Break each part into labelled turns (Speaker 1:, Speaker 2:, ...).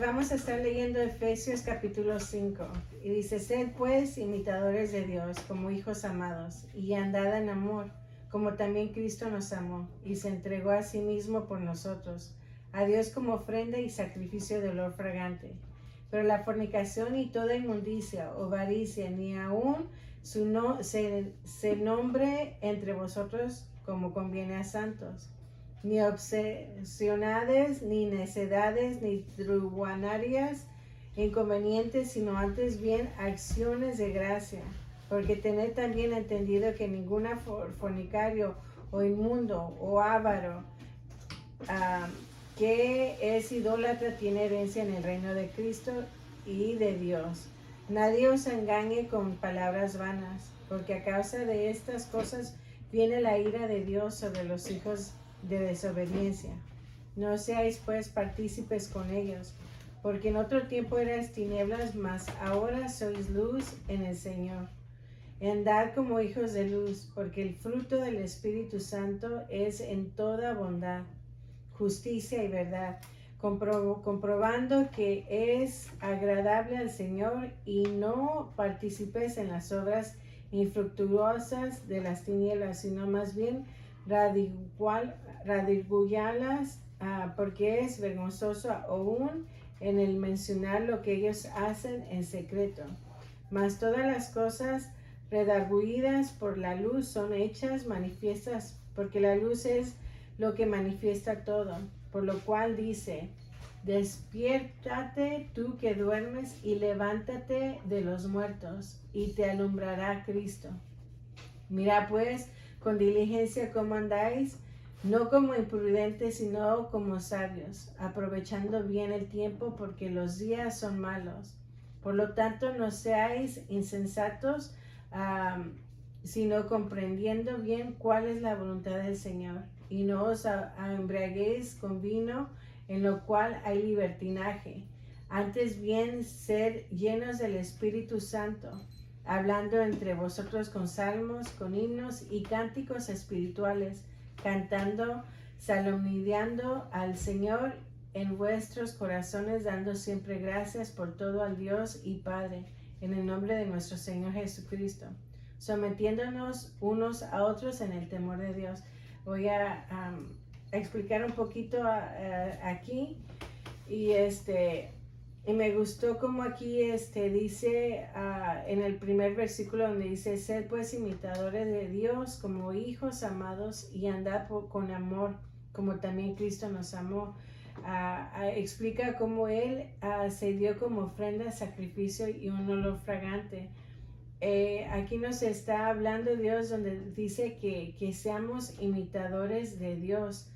Speaker 1: Vamos a estar leyendo Efesios capítulo 5 y dice: sed pues imitadores de Dios como hijos amados y andad en amor, como también Cristo nos amó y se entregó a sí mismo por nosotros, a Dios como ofrenda y sacrificio de olor fragante. Pero la fornicación y toda inmundicia o avaricia, ni aun se nombre entre vosotros como conviene a santos, ni obsesionades, ni necedades, ni truanarias inconvenientes, sino antes bien acciones de gracia. Porque tened también entendido que ninguna fornicario o inmundo o avaro que es idólatra tiene herencia en el reino de Cristo y de Dios. Nadie os engañe con palabras vanas, porque a causa de estas cosas viene la ira de Dios sobre los hijos de desobediencia. No seáis pues partícipes con ellos, porque en otro tiempo erais tinieblas, mas ahora sois luz en el Señor. Andad como hijos de luz, porque el fruto del Espíritu Santo es en toda bondad, justicia y verdad, comprobando que es agradable al Señor, y no participes en las obras infructuosas de las tinieblas, sino más bien radiguyalas, porque es vergonzoso aún en el mencionar lo que ellos hacen en secreto. Mas todas las cosas redarguidas por la luz son hechas manifiestas, porque la luz es lo que manifiesta todo, por lo cual dice: despiértate tú que duermes, y levántate de los muertos, y te alumbrará Cristo. Mira pues con diligencia cómo andáis, no como imprudentes, sino como sabios, aprovechando bien el tiempo, porque los días son malos. Por lo tanto, no seáis insensatos, sino comprendiendo bien cuál es la voluntad del Señor. Y no os embriaguéis con vino, en lo cual hay libertinaje. Antes bien, ser llenos del Espíritu Santo, hablando entre vosotros con salmos, con himnos y cánticos espirituales, cantando, salmodiando al Señor en vuestros corazones, dando siempre gracias por todo al Dios y Padre, en el nombre de nuestro Señor Jesucristo, sometiéndonos unos a otros en el temor de Dios. Voy a explicar un poquito aquí, y me gustó como aquí dice en el primer versículo, donde dice: sed pues imitadores de Dios como hijos amados, y andad con amor, como también Cristo nos amó. Explica cómo Él se dio como ofrenda, sacrificio y un olor fragante. Aquí nos está hablando Dios, donde dice que seamos imitadores de Dios.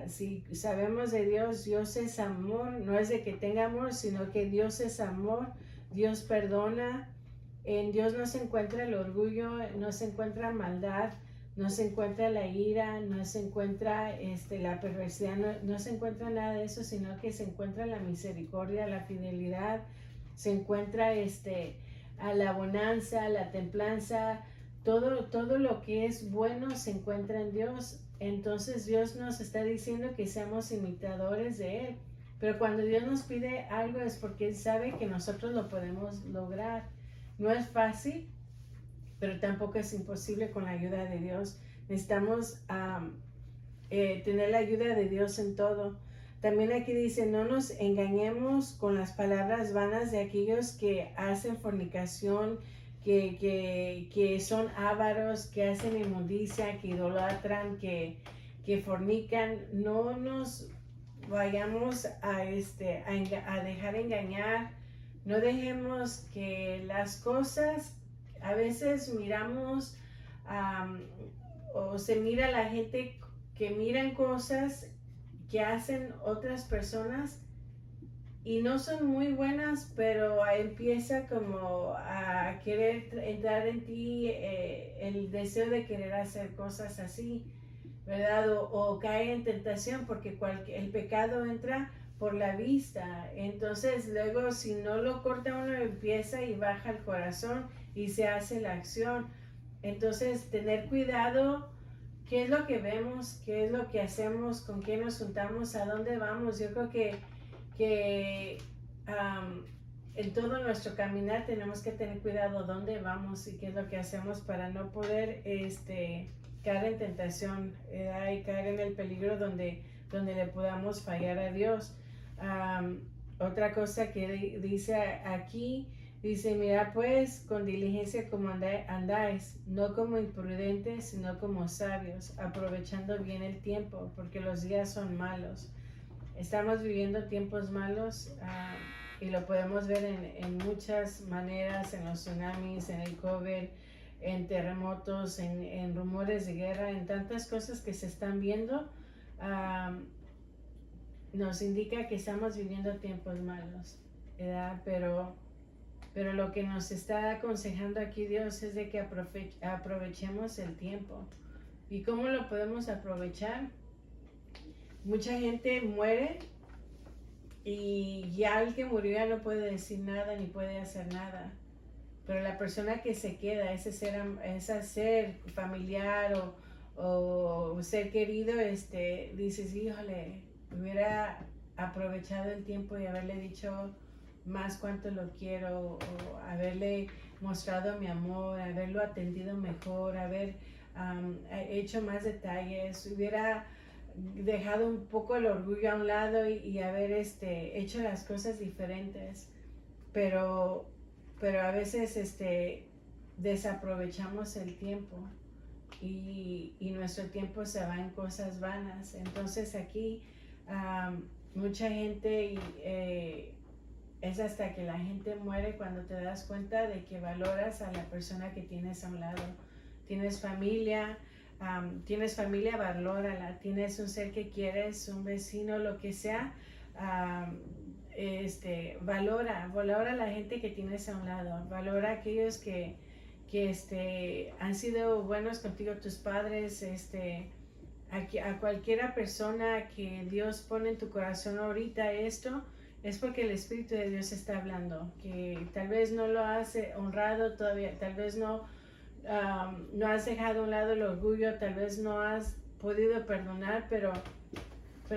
Speaker 1: Si sabemos de Dios, Dios es amor, no es de que tenga amor, sino que Dios es amor, Dios perdona. En Dios no se encuentra el orgullo, no se encuentra maldad, no se encuentra la ira, no se encuentra la perversidad, no se encuentra nada de eso, sino que se encuentra la misericordia, la fidelidad, se encuentra a la bonanza, la templanza, todo lo que es bueno se encuentra en Dios. Entonces Dios nos está diciendo que seamos imitadores de Él. Pero cuando Dios nos pide algo es porque Él sabe que nosotros lo podemos lograr. No es fácil, pero tampoco es imposible con la ayuda de Dios. Necesitamos tener la ayuda de Dios en todo. También aquí dice: no nos engañemos con las palabras vanas de aquellos que hacen fornicación, que son ávaros, que hacen inmundicia, que idolatran, que fornican. No nos vayamos a dejar engañar. No dejemos que las cosas, a veces miramos o se mira la gente que miran cosas que hacen otras personas y no son muy buenas, pero empieza como a querer entrar en ti el deseo de querer hacer cosas así, ¿verdad? O cae en tentación, porque el pecado entra por la vista. Entonces luego, si no lo corta uno, empieza y baja el corazón y se hace la acción. Entonces, tener cuidado. ¿Qué es lo que vemos? ¿Qué es lo que hacemos? ¿Con quién nos juntamos? ¿A dónde vamos? Yo creo que que en todo nuestro caminar tenemos que tener cuidado dónde vamos y qué es lo que hacemos para no poder caer en tentación y caer en el peligro donde le podamos fallar a Dios. Otra cosa que dice aquí, dice, mira pues con diligencia como andáis, no como imprudentes, sino como sabios, aprovechando bien el tiempo, porque los días son malos. Estamos viviendo tiempos malos y lo podemos ver en muchas maneras, en los tsunamis, en el COVID, en terremotos, en rumores de guerra, en tantas cosas que se están viendo. Nos indica que estamos viviendo tiempos malos, ¿verdad? Pero lo que nos está aconsejando aquí Dios es de que aprovechemos el tiempo. ¿Y cómo lo podemos aprovechar? Mucha gente muere y ya el que murió ya no puede decir nada ni puede hacer nada. Pero la persona que se queda, ese ser familiar o ser querido, dices, híjole, hubiera aprovechado el tiempo y haberle dicho más cuánto lo quiero, o haberle mostrado mi amor, haberlo atendido mejor, haber hecho más detalles, hubiera dejado un poco el orgullo a un lado y haber hecho las cosas diferentes. Pero a veces desaprovechamos el tiempo y nuestro tiempo se va en cosas vanas. Entonces aquí mucha gente es hasta que la gente muere cuando te das cuenta de que valoras a la persona que tienes a un lado. Tienes familia, valórala. Tienes un ser que quieres, un vecino, lo que sea, valora a la gente que tienes a un lado. Valora a aquellos que han sido buenos contigo, tus padres, a cualquiera persona que Dios pone en tu corazón ahorita esto, es porque el Espíritu de Dios está hablando, que tal vez no lo has honrado todavía, tal vez no has dejado a un lado el orgullo, tal vez no has podido perdonar, pero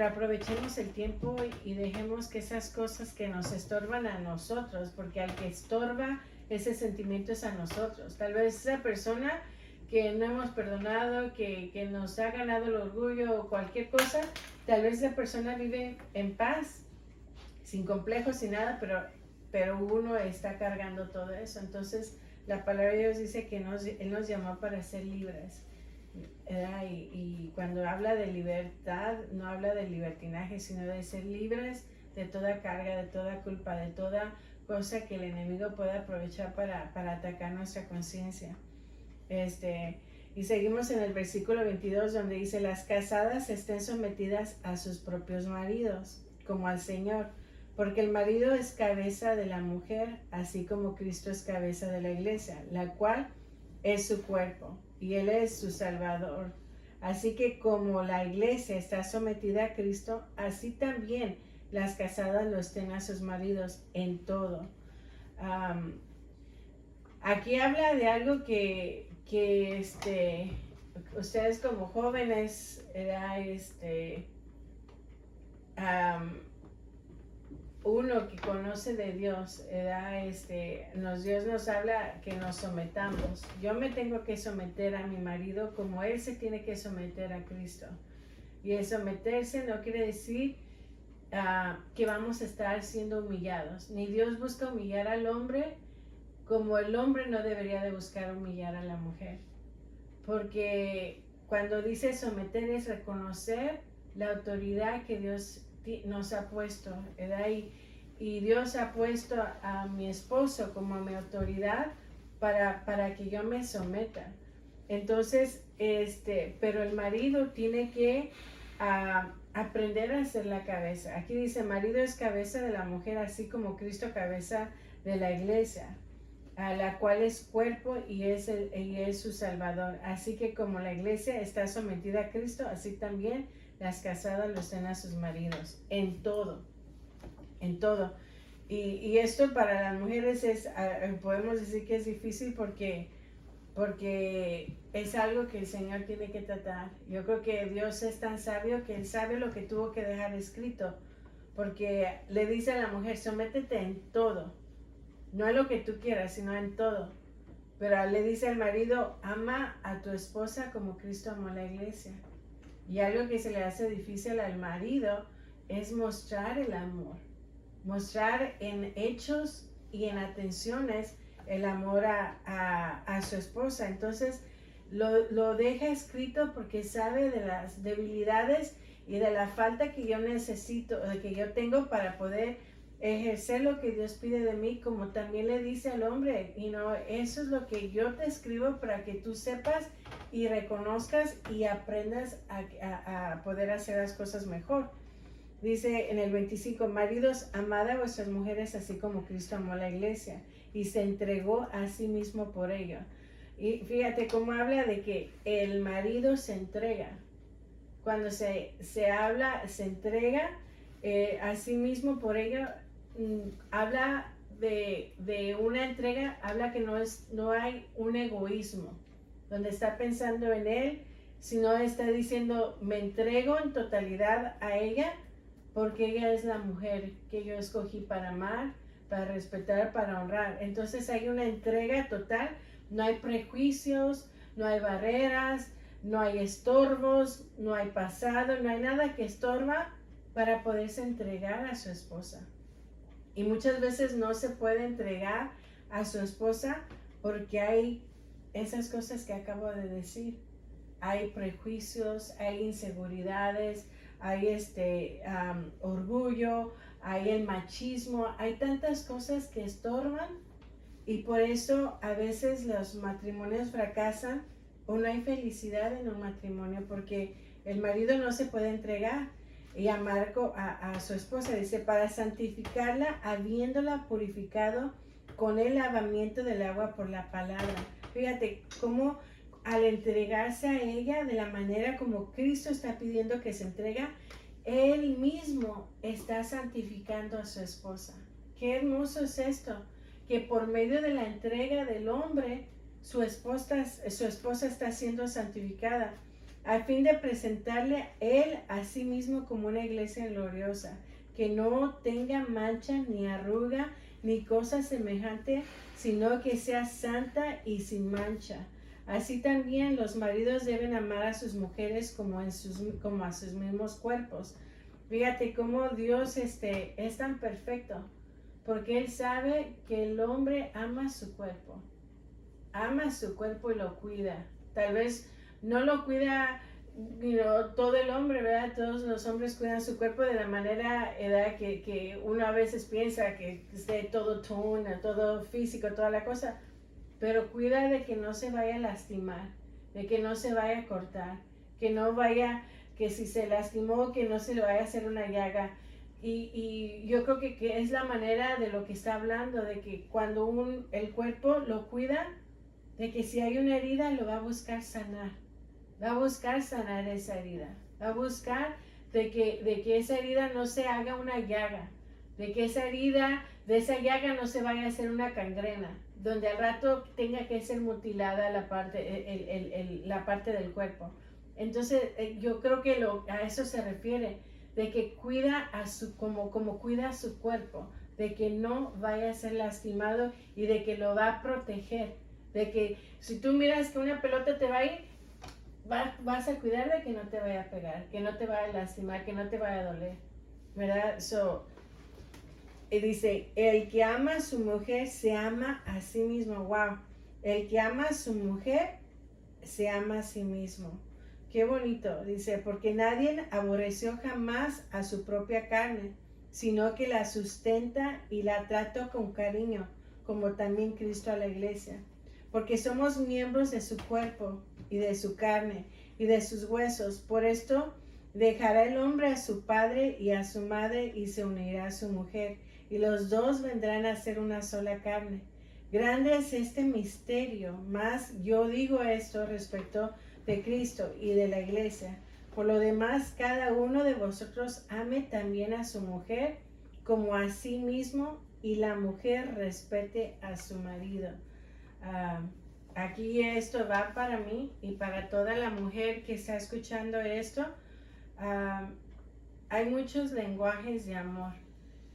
Speaker 1: aprovechemos el tiempo y dejemos que esas cosas que nos estorban a nosotros, porque al que estorba ese sentimiento es a nosotros. Tal vez esa persona que no hemos perdonado, que nos ha ganado el orgullo o cualquier cosa, tal vez esa persona vive en paz, sin complejos, sin nada, pero uno está cargando todo eso. Entonces la palabra de Dios dice que Él nos llamó para ser libres. Y cuando habla de libertad, no habla de libertinaje, sino de ser libres de toda carga, de toda culpa, de toda cosa que el enemigo pueda aprovechar para atacar nuestra conciencia. Y seguimos en el versículo 22, donde dice, las casadas estén sometidas a sus propios maridos, como al Señor, porque el marido es cabeza de la mujer, así como Cristo es cabeza de la iglesia, la cual es su cuerpo, y Él es su Salvador. Así que como la iglesia está sometida a Cristo, así también las casadas lo estén a sus maridos en todo. Aquí habla de algo que ustedes como jóvenes, uno que conoce de Dios, Dios nos habla que nos sometamos. Yo me tengo que someter a mi marido como Él se tiene que someter a Cristo. Y el someterse no quiere decir que vamos a estar siendo humillados. Ni Dios busca humillar al hombre, como el hombre no debería de buscar humillar a la mujer. Porque cuando dice someter es reconocer la autoridad que Dios nos ha puesto, ¿verdad? Y Dios ha puesto a mi esposo como mi autoridad para que yo me someta. Entonces, pero el marido tiene que aprender a ser la cabeza. Aquí dice, marido es cabeza de la mujer, así como Cristo cabeza de la iglesia, a la cual es cuerpo y es su Salvador. Así que como la iglesia está sometida a Cristo, así también las casadas lo estén a sus maridos, en todo. Y esto para las mujeres podemos decir que es difícil porque es algo que el Señor tiene que tratar. Yo creo que Dios es tan sabio que Él sabe lo que tuvo que dejar escrito porque le dice a la mujer, sométete en todo, no en lo que tú quieras, sino en todo. Pero le dice al marido, ama a tu esposa como Cristo amó a la iglesia. Y algo que se le hace difícil al marido es mostrar el amor, mostrar en hechos y en atenciones el amor a su esposa. Entonces lo deja escrito porque sabe de las debilidades y de la falta que yo necesito, que yo tengo para poder ejercer lo que Dios pide de mí, como también le dice al hombre, eso es lo que yo te escribo para que tú sepas y reconozcas y aprendas a poder hacer las cosas mejor. Dice en el 25, maridos, amad a vuestras mujeres así como Cristo amó a la iglesia y se entregó a sí mismo por ello. Y fíjate cómo habla de que el marido se entrega. Cuando se habla, se entrega a sí mismo por ello, habla de una entrega, habla que no hay un egoísmo, donde está pensando en él, sino está diciendo, me entrego en totalidad a ella, porque ella es la mujer que yo escogí para amar, para respetar, para honrar. Entonces hay una entrega total, no hay prejuicios, no hay barreras, no hay estorbos, no hay pasado, no hay nada que estorba para poderse entregar a su esposa. Y muchas veces no se puede entregar a su esposa porque hay esas cosas que acabo de decir. Hay prejuicios, hay inseguridades, hay orgullo, hay el machismo, hay tantas cosas que estorban y por eso a veces los matrimonios fracasan o no hay felicidad en un matrimonio porque el marido no se puede entregar y amar a su esposa. Dice, para santificarla habiéndola purificado con el lavamiento del agua por la palabra. Fíjate cómo al entregarse a ella de la manera como Cristo está pidiendo que se entrega, Él mismo está santificando a su esposa. Qué hermoso es esto, que por medio de la entrega del hombre, su esposa está siendo santificada, a fin de presentarle Él a sí mismo como una iglesia gloriosa, que no tenga mancha ni arruga ni cosa semejante, sino que sea santa y sin mancha. Así también los maridos deben amar a sus mujeres como a sus mismos cuerpos. Fíjate cómo Dios es tan perfecto, porque Él sabe que el hombre ama su cuerpo y lo cuida. Tal vez no lo cuida todo el hombre, ¿verdad? Todos los hombres cuidan su cuerpo de la manera que uno a veces piensa que esté todo tone, todo físico, toda la cosa. Pero cuida de que no se vaya a lastimar, de que no se vaya a cortar, que si se lastimó, que no se le vaya a hacer una llaga. Y yo creo que es la manera de lo que está hablando, de que cuando el cuerpo lo cuida, de que si hay una herida, lo va a buscar sanar. Va a buscar sanar esa herida. Va a buscar de que esa herida no se haga una llaga, de que de esa llaga no se vaya a hacer una gangrena, donde al rato tenga que ser mutilada la parte del cuerpo. Entonces, yo creo que a eso se refiere, de que cuida como cuida su cuerpo, de que no vaya a ser lastimado y de que lo va a proteger, de que si tú miras que una pelota te va a ir, vas a cuidar de que no te vaya a pegar, que no te vaya a lastimar, que no te vaya a doler, ¿verdad? Y dice, el que ama a su mujer se ama a sí mismo. Wow. El que ama a su mujer se ama a sí mismo. Qué bonito. Dice, porque nadie aborreció jamás a su propia carne, sino que la sustenta y la trata con cariño, como también Cristo a la iglesia. Porque somos miembros de su cuerpo y de su carne y de sus huesos. Por esto dejará el hombre a su padre y a su madre y se unirá a su mujer, y los dos vendrán a ser una sola carne. Grande es este misterio, mas yo digo esto respecto de Cristo y de la iglesia. Por lo demás, cada uno de vosotros ame también a su mujer como a sí mismo, y la mujer respete a su marido. Aquí esto va para mí y para toda la mujer que está escuchando esto. hay muchos lenguajes de amor,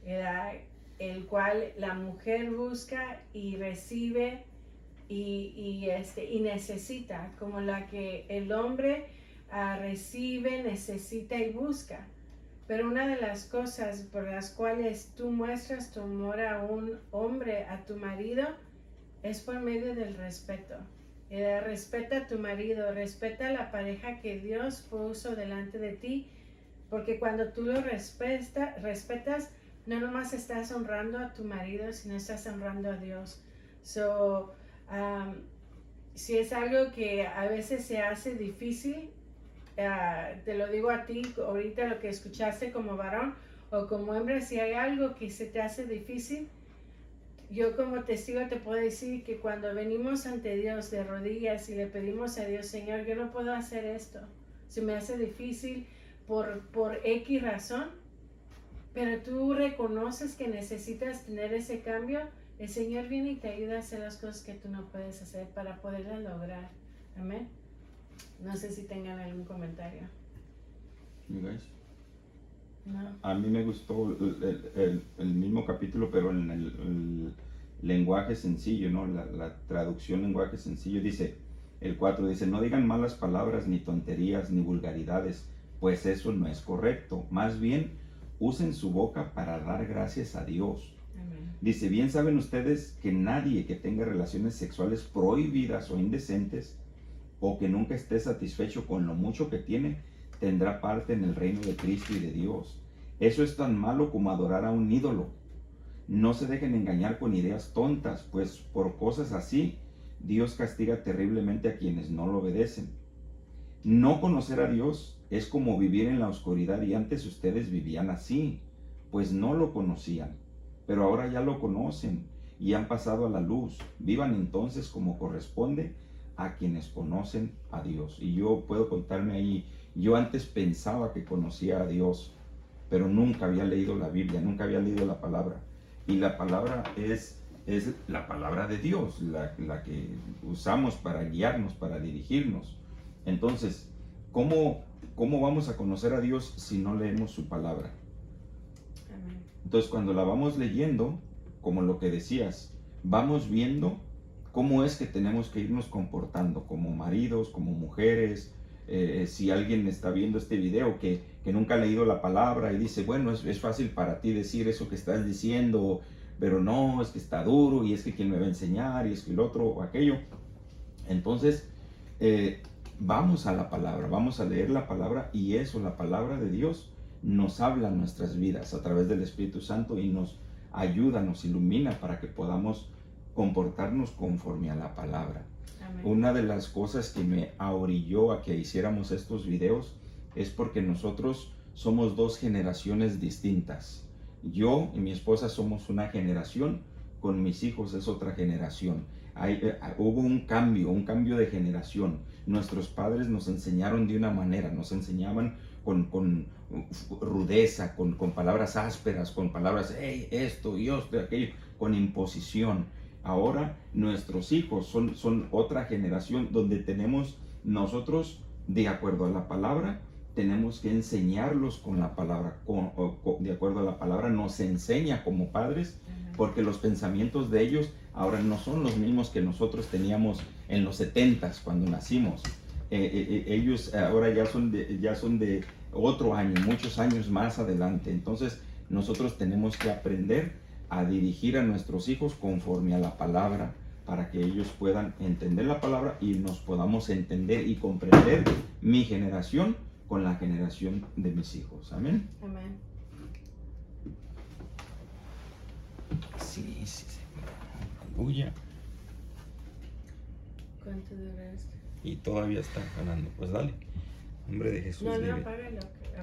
Speaker 1: ¿verdad? El cual la mujer busca y recibe y necesita, como la que el hombre recibe, necesita y busca. Pero una de las cosas por las cuales tú muestras tu amor a un hombre, a tu marido, es por medio del respeto. Respeta a tu marido, respeta a la pareja que Dios puso delante de ti, porque cuando tú lo respetas, no nomás estás honrando a tu marido, sino estás honrando a Dios. Si es algo que a veces se hace difícil, te lo digo a ti, ahorita lo que escuchaste como varón o como hombre, si hay algo que se te hace difícil, yo como testigo te puedo decir que cuando venimos ante Dios de rodillas y le pedimos a Dios, Señor, yo no puedo hacer esto, se me hace difícil por X razón, pero tú reconoces que necesitas tener ese cambio, el Señor viene y te ayuda a hacer las cosas que tú no puedes hacer para poderlas lograr. Amén. No sé si tengan algún comentario.
Speaker 2: You guys?
Speaker 1: No.
Speaker 2: A mí me gustó el mismo capítulo, pero en el lenguaje sencillo, ¿no? La traducción lenguaje sencillo dice, el 4 dice, no digan malas palabras, ni tonterías, ni vulgaridades, pues eso no es correcto. Más bien, usen su boca para dar gracias a Dios.
Speaker 1: Amén.
Speaker 2: Dice, bien saben ustedes que nadie que tenga relaciones sexuales prohibidas o indecentes, o que nunca esté satisfecho con lo mucho que tiene, tendrá parte en el reino de Cristo y de Dios. Eso es tan malo como adorar a un ídolo. No se dejen engañar con ideas tontas, pues por cosas así, Dios castiga terriblemente a quienes no lo obedecen. No conocer a Dios es como vivir en la oscuridad, y antes ustedes vivían así, pues no lo conocían, pero ahora ya lo conocen y han pasado a la luz. Vivan entonces como corresponde a quienes conocen a Dios. Y yo puedo contarme ahí, yo antes pensaba que conocía a Dios, pero nunca había leído la Biblia, nunca había leído la palabra. Y la palabra es la palabra de Dios, la que usamos para guiarnos, para dirigirnos. Entonces, ¿cómo vamos a conocer a Dios si no leemos su palabra?
Speaker 1: Amén.
Speaker 2: Entonces, cuando la vamos leyendo, como lo que decías, vamos viendo cómo es que tenemos que irnos comportando como maridos, como mujeres. Si alguien está viendo este video que nunca ha leído la palabra y dice, bueno, es fácil para ti decir eso que estás diciendo, pero no, es que está duro, y es que quién me va a enseñar, y es que el otro o aquello. Entonces, vamos a la palabra, vamos a leer la palabra, y eso, la palabra de Dios, nos habla en nuestras vidas a través del Espíritu Santo y nos ayuda, nos ilumina para que podamos comportarnos conforme a la palabra.
Speaker 1: Amén.
Speaker 2: Una de las cosas que me ahorilló a que hiciéramos estos videos es porque nosotros somos dos generaciones distintas. Yo y mi esposa somos una generación, con mis hijos es otra generación. Hubo un cambio de generación. Nuestros padres nos enseñaron de una manera, nos enseñaban con rudeza, con palabras ásperas, con palabras, hey, esto y esto y aquello, con imposición. Ahora nuestros hijos son otra generación donde tenemos nosotros, de acuerdo a la palabra, tenemos que enseñarlos con la palabra, de acuerdo a la palabra nos enseña como padres, porque los pensamientos de ellos ahora no son los mismos que nosotros teníamos en los 70s cuando nacimos. Ellos ahora ya son de otro año, muchos años más adelante. Entonces nosotros tenemos que aprender a dirigir a nuestros hijos conforme a la palabra, para que ellos puedan entender la palabra y nos podamos entender y comprender mi generación con la generación de mis hijos. Amén.
Speaker 1: Amén.
Speaker 2: Sí. Aleluya.
Speaker 1: ¿Cuánto duraste?
Speaker 2: Y todavía está ganando. Pues dale. Hombre de Jesús.
Speaker 1: No,
Speaker 2: vive.
Speaker 1: apágalo.